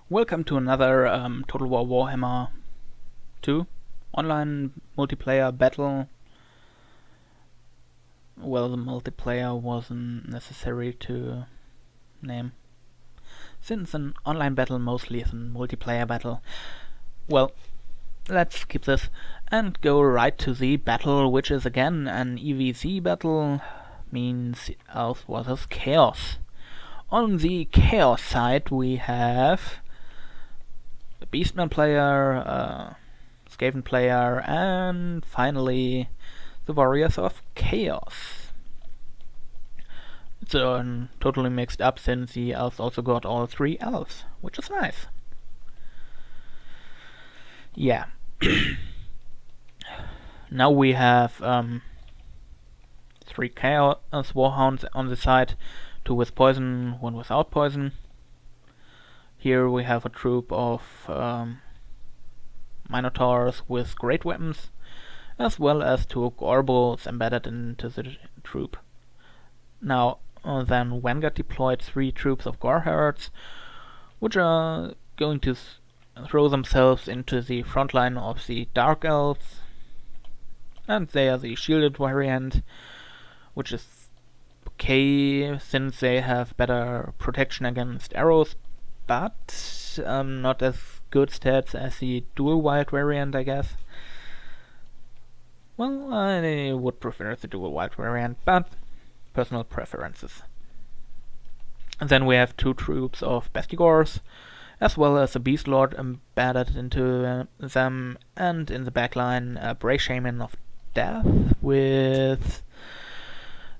Welcome to another Total War Warhammer 2 online multiplayer battle. Well, the multiplayer wasn't necessary to name, since an online battle mostly is a multiplayer battle. Well, let's skip this and go right to the battle, which is again an EVZ battle, means Elf versus Chaos. On the Chaos side we have a Beastman player, Skaven player, and finally the Warriors of Chaos. It's totally mixed up since the elves also got all three elves, which is nice. Yeah. Now we have three Chaos Warhounds on the side, two with poison, one without poison. Here we have a troop of Minotaurs with great weapons, as well as two Gorbals embedded into the troop. Now then Vanguard deployed three troops of Gorherds, which are going to throw themselves into the front line of the Dark Elves, and they are the shielded variant, which is okay since they have better protection against arrows, but not as good stats as the dual wild variant, I guess. Well, I would prefer the dual wild variant, but personal preferences. And then we have two troops of Bestigors, as well as a Beast Lord embedded into them, and in the backline a Bray Shaman of Death with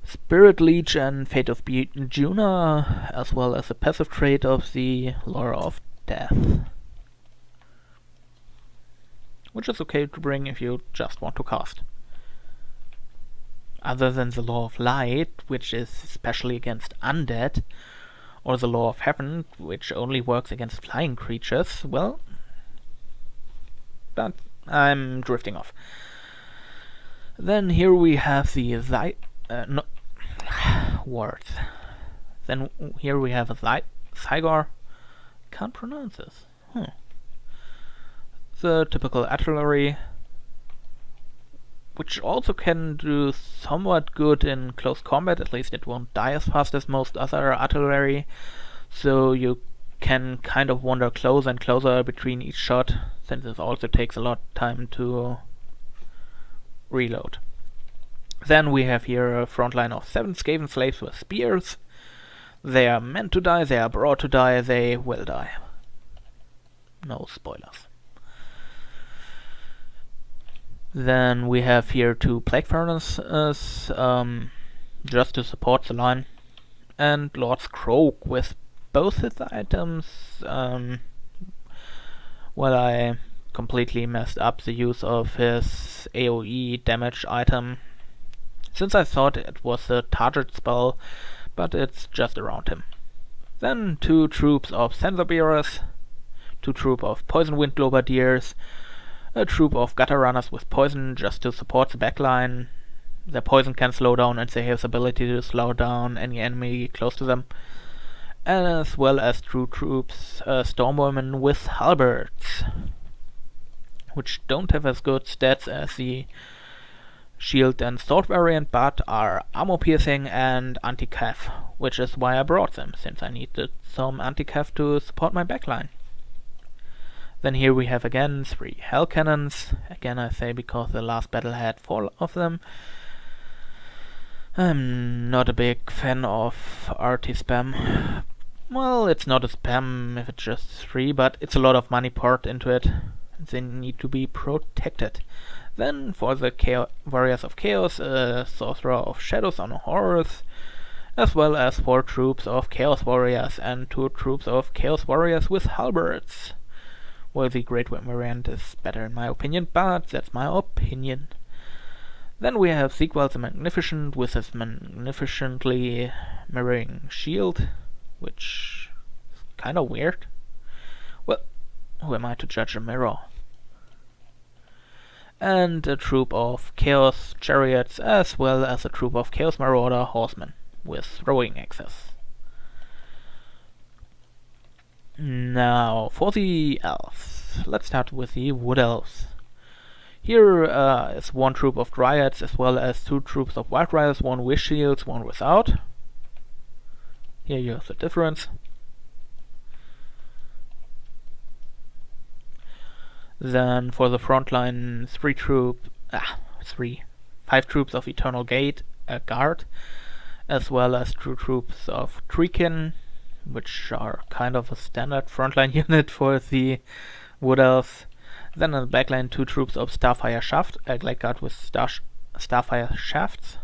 Spirit Leech and Fate of Juna, as well as a passive trait of the Lore of Death, which is okay to bring if you just want to cast. Other than the Law of Light, which is especially against undead, or the Law of Heaven, which only works against flying creatures, well, but I'm drifting off. Then here we have the words. Then here we have a Thygor. Can't pronounce this. The typical artillery, which also can do somewhat good in close combat. At least it won't die as fast as most other artillery, so you can kind of wander closer and closer between each shot, since it also takes a lot of time to reload. Then we have here a front line of 7 Skaven slaves with spears. They are meant to die, they are brought to die, they will die. No spoilers. Then we have here two Plague Furnaces, just to support the line, and Lord's Croak with both his items. Well, I completely messed up the use of his AoE damage item, since I thought it was a target spell, but it's just around him. Then two troops of Censer Bearers, two troops of Poison Wind Globadiers, a troop of Gutter Runners with poison just to support the backline. Their poison can slow down, and they have the ability to slow down any enemy close to them. As well as two troops, Stormwomen with halberds, which don't have as good stats as the shield and sword variant, but are armor piercing and anti-cav, which is why I brought them, since I needed some anti-cav to support my backline. Then here we have again 3 Hell Cannons, again I say because the last battle had 4 of them. I'm not a big fan of RT spam. Well, it's not a spam if it's just 3, but it's a lot of money poured into it. They need to be protected. Then for the Warriors of Chaos, a Sorcerer of Shadows on a horse, as well as 4 troops of Chaos Warriors and 2 troops of Chaos Warriors with halberds. Well, the Great Weapon variant is better in my opinion, but that's my opinion. Then we have Sequel the Magnificent with his magnificently mirroring shield, which is kinda weird. Well, who am I to judge a mirror? And a troop of Chaos Chariots, as well as a troop of Chaos Marauder Horsemen with throwing axes. Now, for the elves. Let's start with the wood elves. Here is one troop of dryads as well as two troops of white riders, one with shields, one without. Here you have the difference. Then for the front line, five troops of Eternal Gate, a guard, as well as two troops of Treekin, which are kind of a standard frontline unit for the Wood Elves. Then in the backline, two troops of Starfire Shaft, a Glade Guard with Starfire Shafts,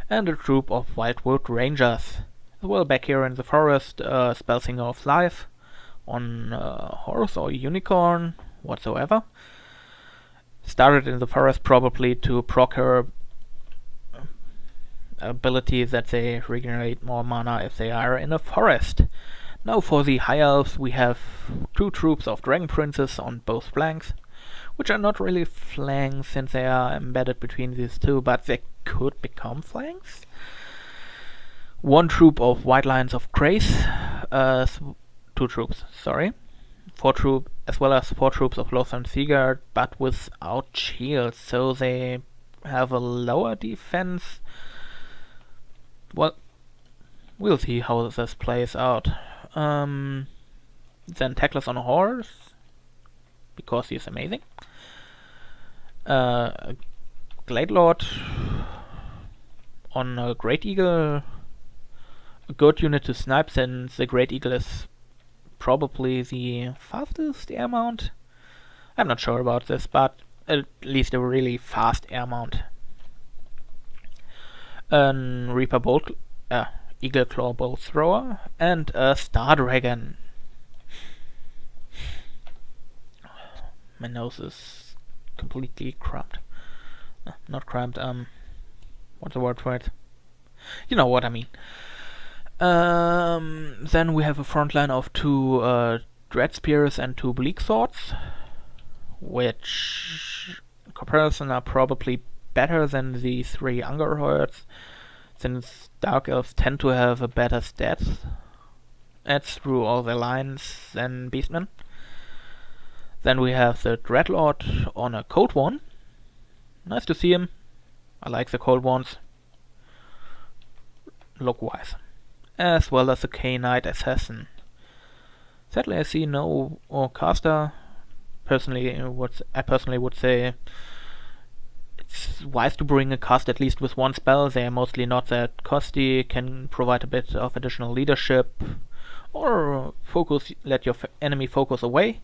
and a troop of Wildwood Rangers. As well, back here in the forest, Spellsinger of Life on horse or unicorn, whatsoever. Started in the forest probably to proc her ability that they regenerate more mana if they are in a forest. Now for the High Elves we have two troops of Dragon Princes on both flanks, which are not really flanks since they are embedded between these two, but they could become flanks. One troop of White Lions of Grace, two troops, sorry. As well as four troops of Lothern Seaguard, but without shields, so they have a lower defense. Well, we'll see how this plays out. Then Teclis on a horse, because he's amazing. Glade Lord on a Great Eagle, a good unit to snipe since the Great Eagle is probably the fastest air mount. I'm not sure about this, but at least a really fast air mount. An Reaper Bolt, Eagle Claw Bolt Thrower, and a Star Dragon. My nose is completely cramped. Not cramped, what's the word for it? You know what I mean. Then we have a front line of two Dread Spears and two Bleak Swords, which in comparison are probably better than the three Angerhords, since Dark Elves tend to have a better stats through all their lines than Beastmen. Then we have the Dreadlord on a Cold One. Nice to see him. I like the Cold Ones, look-wise. As well as the K-Knight Assassin. Sadly, I see no caster. I personally would say it's wise to bring a cast at least with one spell. They are mostly not that costly, can provide a bit of additional leadership, or let your enemy focus away.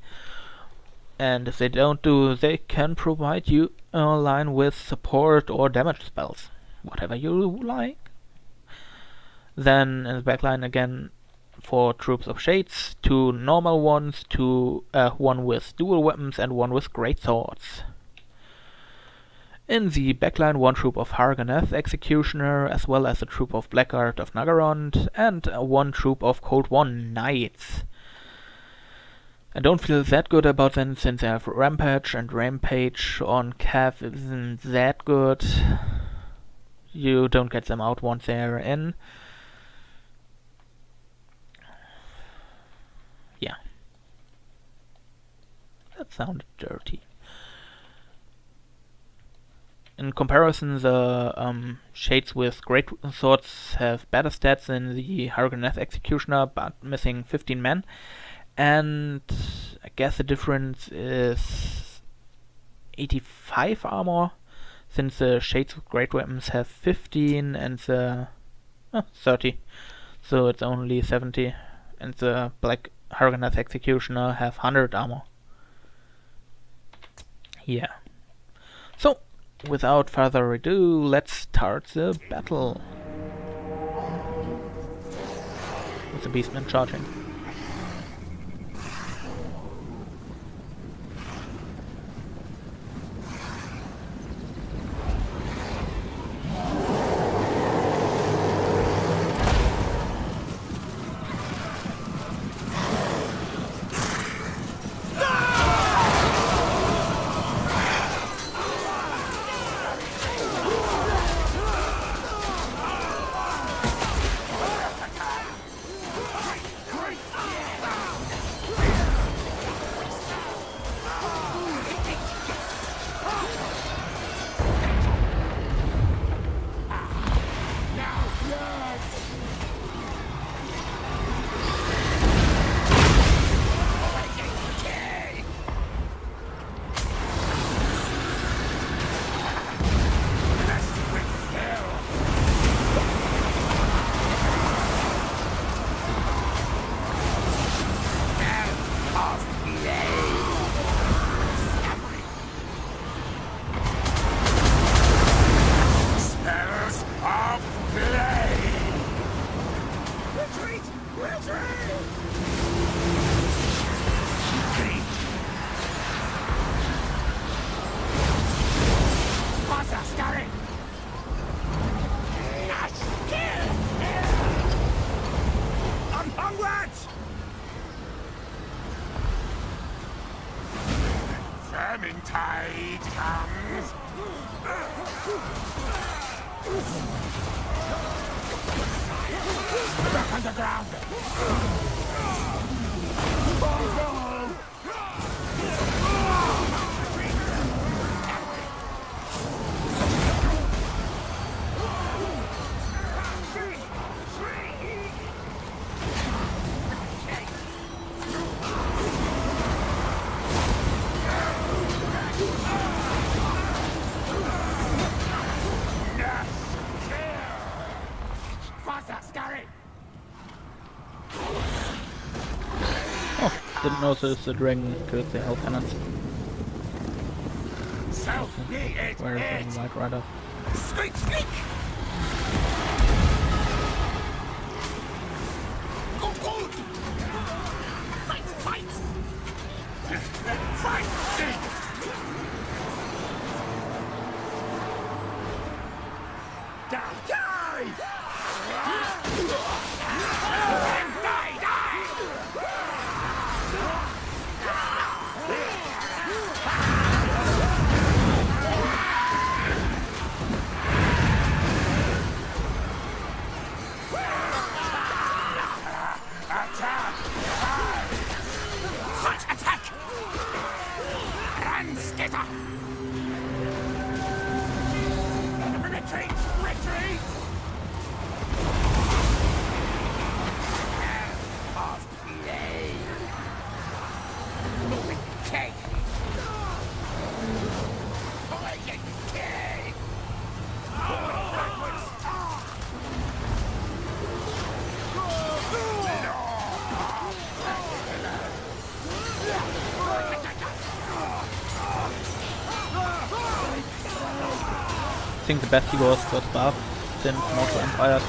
And if they don't do, they can provide you a line with support or damage spells, whatever you like. Then in the backline again, for troops of Shades, two normal ones, one with dual weapons and one with great swords. In the backline, one troop of Harganeth Executioner, as well as a troop of Blackguard of Nagarond, and one troop of Cold One Knights. I don't feel that good about them since they have Rampage, and Rampage on Cav isn't that good. You don't get them out once they're in. Yeah. That sounded dirty. In comparison, the Shades with Great Swords have better stats than the Harganeth Executioner, but missing 15 men. And I guess the difference is 85 armor, since the Shades with Great Weapons have 15 and the 30. So it's only 70. And the Black Harganeth Executioner have 100 armor. Yeah. So, without further ado, let's start the battle. With the Beastmen charging. Turning tide comes. Back underground. Oh, didn't notice the dragon killed the hell cannons. So Where is the White Rider? Squeak, squeak! Good, good! Fight, fight! Fight! Die, die! Die, die! Attack! Fight, attack! Run, skitter! Retreat! Retreat! Of play! Moving cake! Poison cake! Backwards! I think the best hero was buff since Mortal Empire.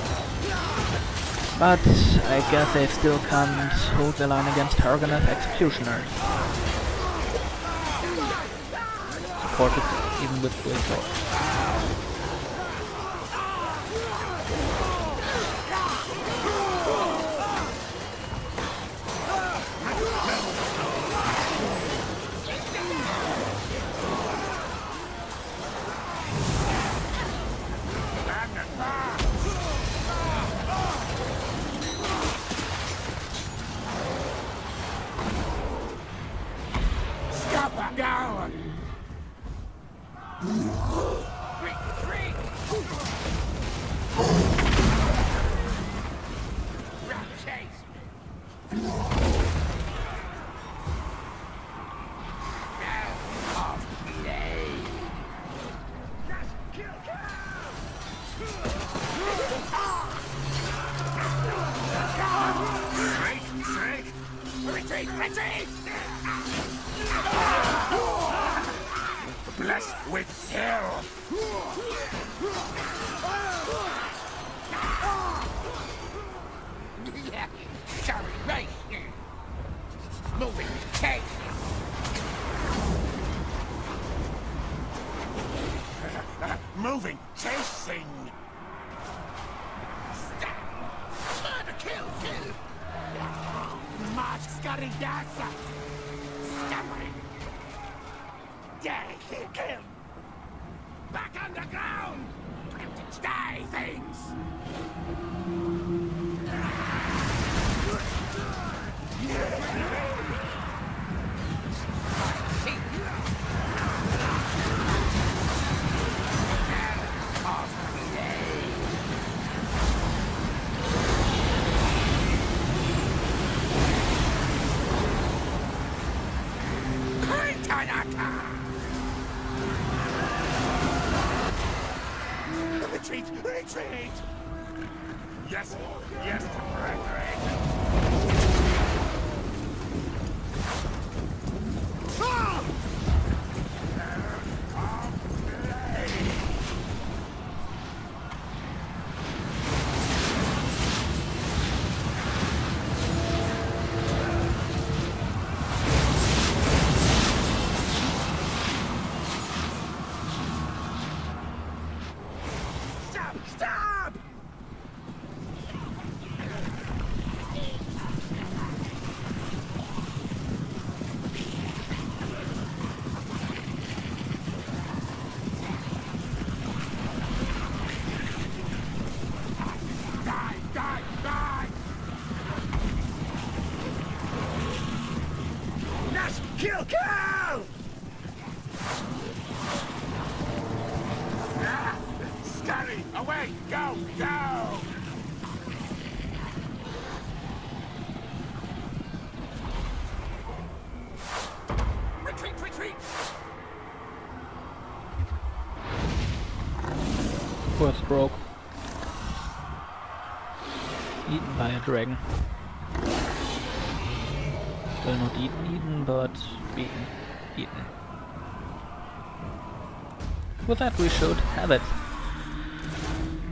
But I guess they still can't hold the line against Targanet Executioners. Supported even with Will Sword. Stop down! Retreat! Rat chase! Now of play! Kill! Snake! Retreat! Retreat! Blessed with hell! Sorry, right. Moving cake! Moving, chasing! Stop! Kill! March scaridasa! Stammering! Kill! Back underground! Die, things! Retreat! Yes, retreat! Stop! Kill! Kill! Ah, scurry! Away! Go! Go! Retreat! Retreat! Poor stroke. Eaten by a dragon. Still not eaten, but beaten. Eaten. With that we should have it.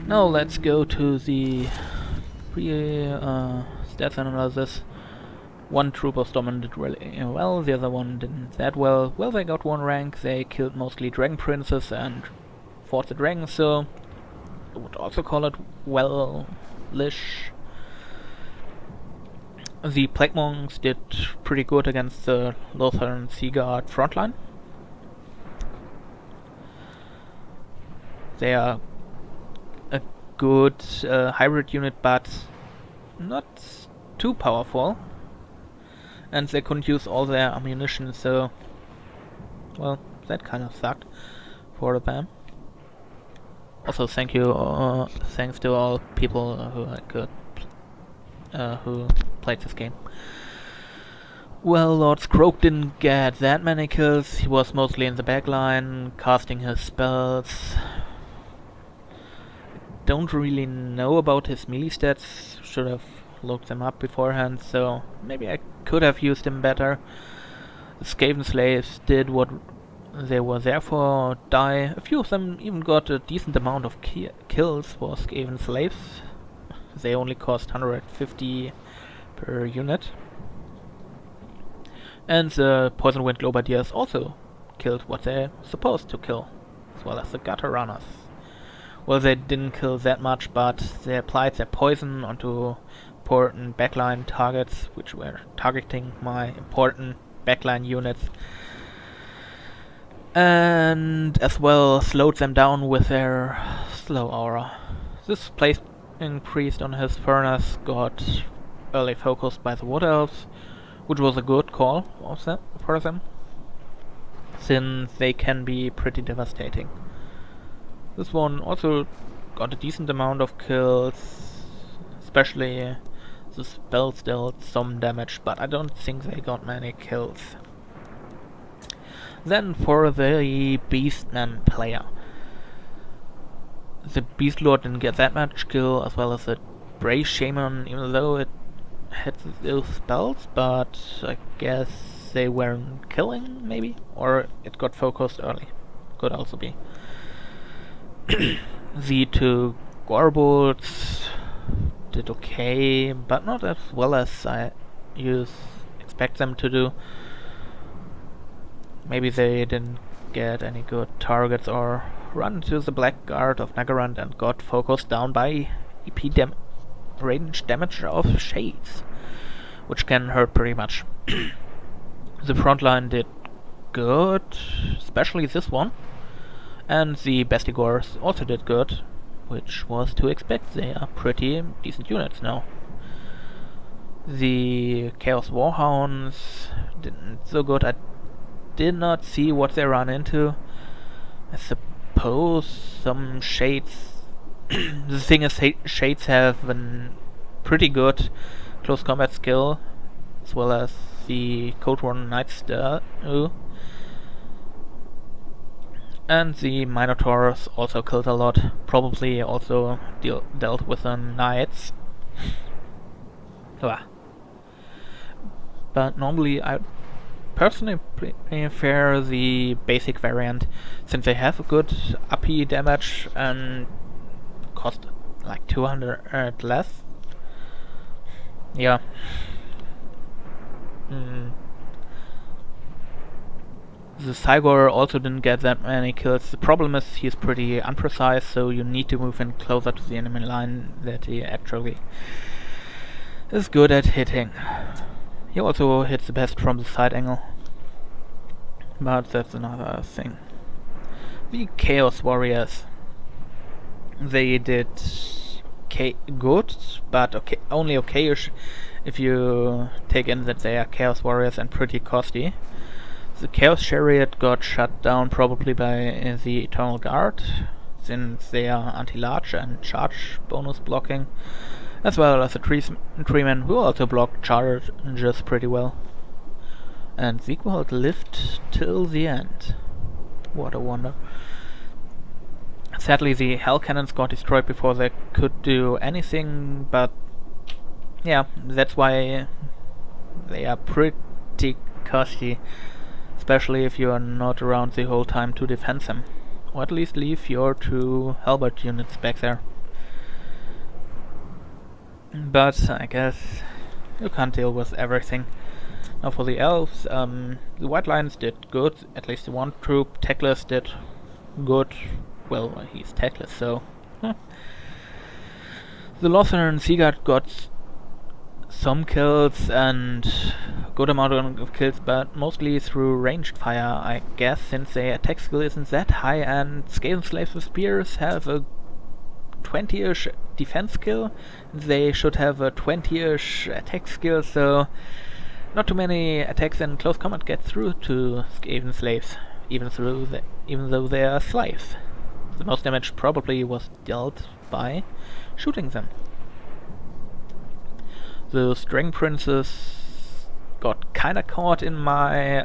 Now let's go to the stats analysis. One trooper storm did really well, the other one didn't that well. Well, they got one rank, they killed mostly dragon princes and fought the dragon, so I would also call it well-ish. The Plague Monks did pretty good against the Lutheran Sea Guard frontline. They are a good hybrid unit, but not too powerful. And they couldn't use all their ammunition, so well, that kind of sucked for them. Also, thanks to all people who played this game. Well, Lord Scroke didn't get that many kills. He was mostly in the backline, casting his spells. Don't really know about his melee stats. Should have looked them up beforehand, so maybe I could have used him better. The Skaven slaves did what they were there for, die. A few of them even got a decent amount of kills for Skaven slaves. They only cost 150 per unit. And the Poison Wind Globadiers also killed what they're supposed to kill, as well as the Gutter Runners. Well, they didn't kill that much, but they applied their poison onto important backline targets, which were targeting my important backline units, and as well slowed them down with their slow aura. This place increased on his furnace got early focused by the Wood Elves, which was a good call for them, since they can be pretty devastating. This one also got a decent amount of kills, especially the spells dealt some damage, but I don't think they got many kills. Then for the Beastman player. The Beast Lord didn't get that much kill, as well as the Brave Shaman, even though it had those spells, but I guess they weren't killing, maybe? Or it got focused early. Could also be. The two Gorbolts did okay, but not as well as I expect them to do. Maybe they didn't get any good targets or run into the Black Guard of Nagarand and got focused down by EP range damage of Shades, which can hurt pretty much. The frontline did good, especially this one, and the Bestigors also did good, which was to expect. They are pretty decent units now. The Chaos Warhounds didn't so good. I did not see what they run into. I suppose some Shades. The thing is, Shades have a pretty good close combat skill, as well as the Code One Knights and the Minotaurs also killed a lot. Probably also dealt with the Knights. But normally I personally prefer the basic variant, since they have a good AP damage and cost like 200 less. Yeah. The Cygor also didn't get that many kills. The problem is he's pretty unprecise, so you need to move in closer to the enemy line that he actually is good at hitting. He also hits the best from the side angle, but that's another thing. The Chaos Warriors, they did good, but only okayish if you take in that they are Chaos Warriors and pretty costly. The Chaos Chariot got shut down probably by the Eternal Guard, since they are anti-large and charge bonus blocking, as well as the Treemen, who also block charges pretty well. And Siegwald lived till the end. What a wonder. Sadly, the Hell Cannons got destroyed before they could do anything, but yeah, that's why they are pretty costly, especially if you are not around the whole time to defend them. Or at least leave your 2 halberd units back there. But I guess you can't deal with everything. Now for the elves, the White Lions did good, at least the one troop. Teclis did good. Well, he's Teclis, so... The Lothar and Sigurd got some kills and good amount of kills, but mostly through ranged fire, I guess, since their attack skill isn't that high, and Skaven Slaves with Spears have a 20-ish defense skill. They should have a 20-ish attack skill, so not too many attacks in close combat get through to Skaven Slaves, even though they are slaves. The most damage probably was dealt by shooting them. The String Princes got kinda caught in my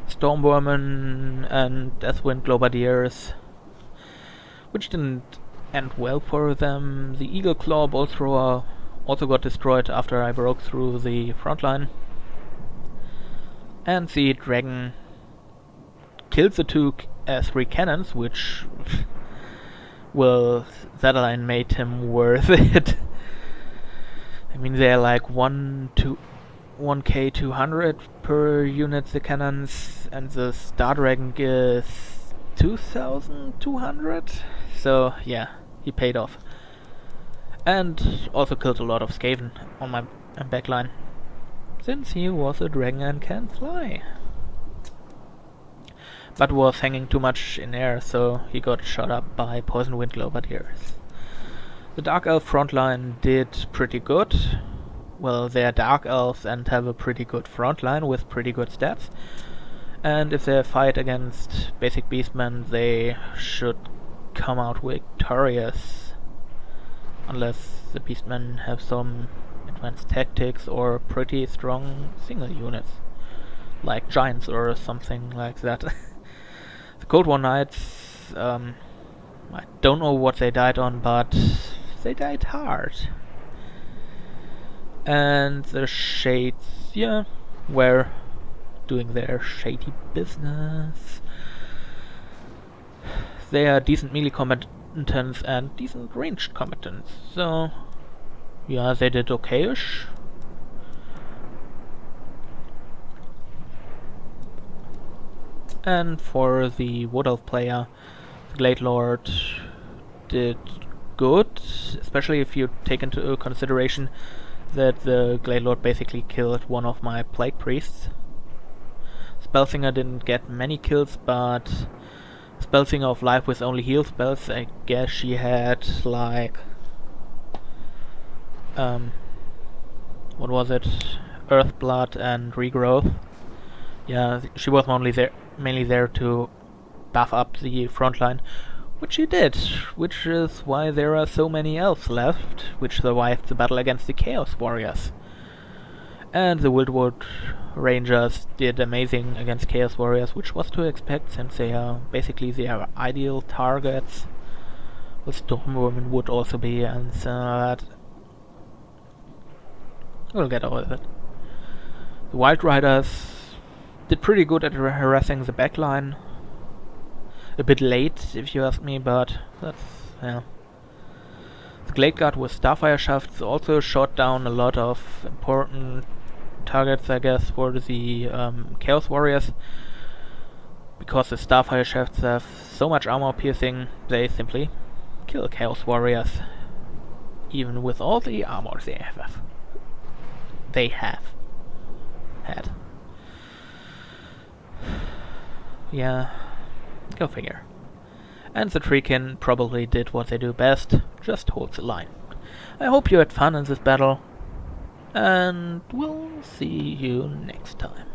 Stormvermin and Deathwind Globadiers, which didn't end well for them. The Eagle Claw Bolt Thrower also got destroyed after I broke through the front line. And the Dragon killed the 2 3 cannons, which well, that line made him worth it. I mean, they're like 1k 200 per unit, the cannons, and the Star Dragon is 2200. So yeah, he paid off. And also killed a lot of Skaven on my backline, since he was a dragon and can fly. But was hanging too much in air, so he got shot up by Poison Wind Globadiers. The Dark Elf frontline did pretty good. Well, they're Dark Elves and have a pretty good frontline with pretty good stats. And if they fight against basic beastmen, they should come out victorious. Unless the beastmen have some advanced tactics or pretty strong single units. Like giants or something like that. The Cold War Knights, I don't know what they died on, but they died hard. And the Shades, yeah, were doing their shady business. They are decent melee combatants and decent ranged combatants, so yeah, they did okayish. And for the Wood Elf player, the Glade Lord did good, especially if you take into consideration that the Glade Lord basically killed one of my Plague Priests. Spellsinger didn't get many kills, but Spellsinger of Life with only heal spells, I guess she had like... what was it? Earthblood and Regrowth. Yeah, she was mainly there to buff up the front line, which she did, which is why there are so many elves left, which survived the battle against the Chaos Warriors. And the Wildwood Rangers did amazing against Chaos Warriors, which was to expect since they are basically their ideal targets. The Stormvermin would also be, and that we'll get over it. The Wild Riders did pretty good at harassing the backline. A bit late, if you ask me, but that's, yeah. The Glade Guard with Starfire Shafts also shot down a lot of important targets, I guess, for the Chaos Warriors. Because the Starfire Shafts have so much armor piercing, they simply kill Chaos Warriors. Even with all the armor they have. They have had. Yeah, go figure. And the Treekin probably did what they do best, just hold the line. I hope you had fun in this battle, and we'll see you next time.